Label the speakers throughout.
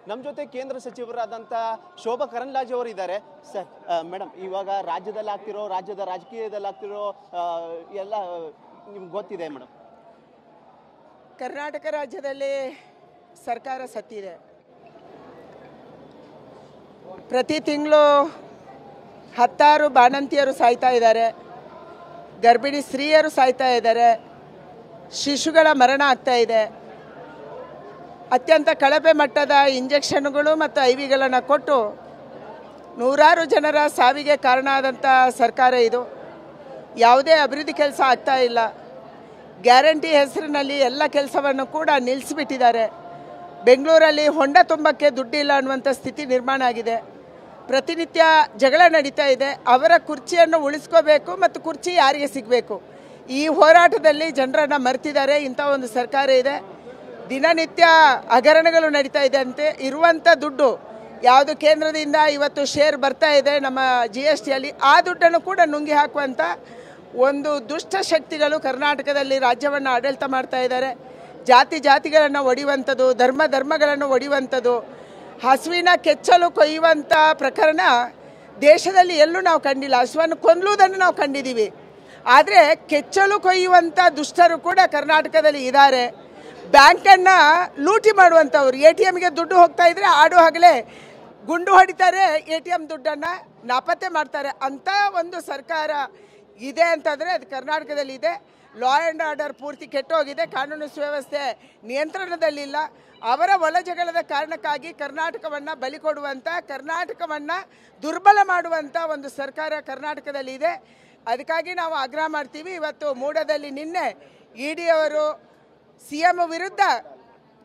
Speaker 1: ನಮ್ಮ ಜೊತೆ ಕೇಂದ್ರ ಸಚಿವರಾದಂಥ ಶೋಭಾ ಕರಂದ್ಲಾಜೆ ಅವರು ಇದ್ದಾರೆ. ಸರ್, ಮೇಡಮ್, ಇವಾಗ ರಾಜ್ಯದ ರಾಜಕೀಯದಲ್ಲಿ ಆಗ್ತಿರೋ ಎಲ್ಲ ನಿಮ್ಗೆ ಗೊತ್ತಿದೆ ಮೇಡಮ್.
Speaker 2: ಕರ್ನಾಟಕ ರಾಜ್ಯದಲ್ಲಿ ಸರ್ಕಾರ ಸತ್ತಿದೆ. ಪ್ರತಿ ತಿಂಗಳು 10 ಬಾಣಂತಿಯರು ಸಾಯ್ತಾ ಇದ್ದಾರೆ, ಗರ್ಭಿಣಿ ಸ್ತ್ರೀಯರು ಸಾಯ್ತಾ ಇದ್ದಾರೆ, ಶಿಶುಗಳ ಮರಣ ಆಗ್ತಾ ಇದೆ. ಅತ್ಯಂತ ಕಳಪೆ ಮಟ್ಟದ ಇಂಜೆಕ್ಷನ್ಗಳು ಮತ್ತು ಐವಿಗಳನ್ನು ಕೊಟ್ಟು ನೂರಾರು ಜನರ ಸಾವಿಗೆ ಕಾರಣ ಆದಂಥ ಸರ್ಕಾರ ಇದು. ಯಾವುದೇ ಅಭಿವೃದ್ಧಿ ಕೆಲಸ ಆಗ್ತಾ ಇಲ್ಲ. ಗ್ಯಾರಂಟಿ ಹೆಸರಿನಲ್ಲಿ ಎಲ್ಲ ಕೆಲಸವನ್ನು ಕೂಡ ನಿಲ್ಲಿಸಿಬಿಟ್ಟಿದ್ದಾರೆ. ಬೆಂಗಳೂರಲ್ಲಿ ಹೊಂಡ ತುಂಬಕ್ಕೆ ದುಡ್ಡಿಲ್ಲ ಅನ್ನುವಂಥ ಸ್ಥಿತಿ ನಿರ್ಮಾಣ ಆಗಿದೆ. ಪ್ರತಿನಿತ್ಯ ಜಗಳ ನಡೀತಾ ಇದೆ. ಅವರ ಕುರ್ಚಿಯನ್ನು ಉಳಿಸ್ಕೋಬೇಕು ಮತ್ತು ಕುರ್ಚಿ ಯಾರಿಗೆ ಸಿಗಬೇಕು, ಈ ಹೋರಾಟದಲ್ಲಿ ಜನರನ್ನು ಮರೆತಿದ್ದಾರೆ. ಇಂಥ ಒಂದು ಸರ್ಕಾರ ಇದೆ. ದಿನನಿತ್ಯ ಹಗರಣಗಳು ನಡೀತಾ ಇದೆ ಅಂತೆ. ಇರುವಂಥ ದುಡ್ಡು ಯಾವುದು ಕೇಂದ್ರದಿಂದ ಇವತ್ತು ಶೇರ್ ಬರ್ತಾ ಇದೆ ನಮ್ಮ GSTಯಲ್ಲಿ, ಆ ದುಡ್ಡನ್ನು ಕೂಡ ನುಂಗಿ ಹಾಕುವಂಥ ಒಂದು ದುಷ್ಟ ಶಕ್ತಿಗಳು ಕರ್ನಾಟಕದಲ್ಲಿ ರಾಜ್ಯವನ್ನು ಆಡಳಿತ ಮಾಡ್ತಾ ಇದ್ದಾರೆ. ಜಾತಿಗಳನ್ನು ಒಡೆಯುವಂಥದ್ದು, ಧರ್ಮಗಳನ್ನು ಒಡೆಯುವಂಥದ್ದು, ಹಸುವಿನ ಕೆಚ್ಚಲು ಕೊಯ್ಯುವಂಥ ಪ್ರಕರಣ ದೇಶದಲ್ಲಿ ಎಲ್ಲೂ ನಾವು ಕಂಡಿಲ್ಲ. ಹಸುವನ್ನು ಕೊಲ್ಲುವುದನ್ನು ನಾವು ಕಂಡಿದ್ದೀವಿ, ಆದರೆ ಕೆಚ್ಚಲು ಕೊಯ್ಯುವಂಥ ದುಷ್ಟರು ಕೂಡ ಕರ್ನಾಟಕದಲ್ಲಿ ಇದ್ದಾರೆ. ಬ್ಯಾಂಕನ್ನು ಲೂಟಿ ಮಾಡುವಂಥವ್ರು, ATMಗೆ ದುಡ್ಡು ಹೋಗ್ತಾ ಇದ್ರೆ ಆಡು ಹಗಲೇ ಗುಂಡು ಹೊಡಿತಾರೆ, ATM ದುಡ್ಡನ್ನು ನಾಪತ್ತೆ ಮಾಡ್ತಾರೆ. ಅಂಥ ಒಂದು ಸರ್ಕಾರ ಇದೆ ಅಂತಂದರೆ ಅದು ಕರ್ನಾಟಕದಲ್ಲಿ ಇದೆ. ಲಾ ಆ್ಯಂಡ್ ಆರ್ಡರ್ ಪೂರ್ತಿ ಕೆಟ್ಟೋಗಿದೆ. ಕಾನೂನು ಸುವ್ಯವಸ್ಥೆ ನಿಯಂತ್ರಣದಲ್ಲಿಲ್ಲ. ಅವರ ಒಳಜಗಳದ ಕಾರಣಕ್ಕಾಗಿ ಕರ್ನಾಟಕವನ್ನು ಬಲಿ ಕೊಡುವಂಥ, ಕರ್ನಾಟಕವನ್ನು ದುರ್ಬಲ ಮಾಡುವಂಥ ಒಂದು ಸರ್ಕಾರ ಕರ್ನಾಟಕದಲ್ಲಿ ಇದೆ. ಅದಕ್ಕಾಗಿ ನಾವು ಆಗ್ರಹ ಮಾಡ್ತೀವಿ. ಇವತ್ತು ಮೂಡದಲ್ಲಿ ನಿನ್ನೆ ED ಅವರು CM ವಿರುದ್ಧ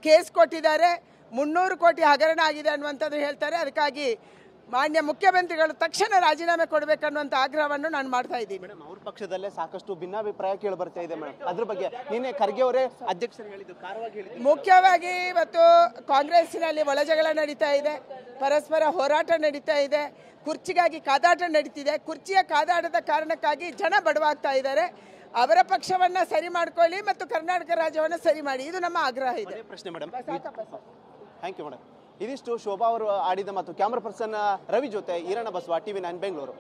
Speaker 2: ಕೇಸ್ ಕೊಟ್ಟಿದ್ದಾರೆ. 300 ಕೋಟಿ ಹಗರಣ ಆಗಿದೆ ಅನ್ನುವಂಥದ್ದು ಹೇಳ್ತಾರೆ. ಅದಕ್ಕಾಗಿ ಮಾನ್ಯ ಮುಖ್ಯಮಂತ್ರಿಗಳು ತಕ್ಷಣ ರಾಜೀನಾಮೆ ಕೊಡಬೇಕನ್ನುವಂಥ ಆಗ್ರಹವನ್ನು ನಾನು ಮಾಡ್ತಾ ಇದ್ದೀನಿ.
Speaker 1: ಮೇಡಮ್, ಅವ್ರ ಪಕ್ಷದಲ್ಲೇ ಸಾಕಷ್ಟು ಭಿನ್ನಾಭಿಪ್ರಾಯ ಕೇಳಿ ಬರ್ತಾ ಇದೆ ಮೇಡಮ್. ಅದ್ರ ಬಗ್ಗೆ ನಿನ್ನೆ ಖರ್ಗೆ ಅವರೇ ಅಧ್ಯಕ್ಷರು ಹೇಳಿದ್ದು, ಕಾರವಾಗಿ ಹೇಳಿದ್ದು.
Speaker 2: ಮುಖ್ಯವಾಗಿ ಇವತ್ತು ಕಾಂಗ್ರೆಸ್ಸಿನಲ್ಲಿ ಒಳಜಗಳ ನಡೀತಾ ಇದೆ, ಪರಸ್ಪರ ಹೋರಾಟ ನಡೀತಾ ಇದೆ, ಕುರ್ಚಿಗಾಗಿ ಕಾದಾಟ ನಡೀತಿದೆ. ಕುರ್ಚಿಯ ಕಾದಾಟದ ಕಾರಣಕ್ಕಾಗಿ ಜನ ಬಡವಾಗ್ತಾ ಇದ್ದಾರೆ. ಅವರ ಪಕ್ಷವನ್ನು ಸರಿ ಮಾಡ್ಕೊಳ್ಳಿ ಮತ್ತು ಕರ್ನಾಟಕ ರಾಜ್ಯವನ್ನು ಸರಿ ಮಾಡಿ, ಇದು ನಮ್ಮ ಆಗ್ರಹ ಇದೆ.
Speaker 1: ಪ್ರಶ್ನೆ ಮೇಡಮ್. Thank you madam. ಇದಿಷ್ಟು ಶೋಭಾ ಅವರು ಆಡಿದ ಮತ್ತು ಕ್ಯಾಮ್ರಾ ಪರ್ಸನ್ ರವಿ ಜೊತೆ ಈರಣ್ಣ ಬಸವ, TV9 ಬೆಂಗಳೂರು.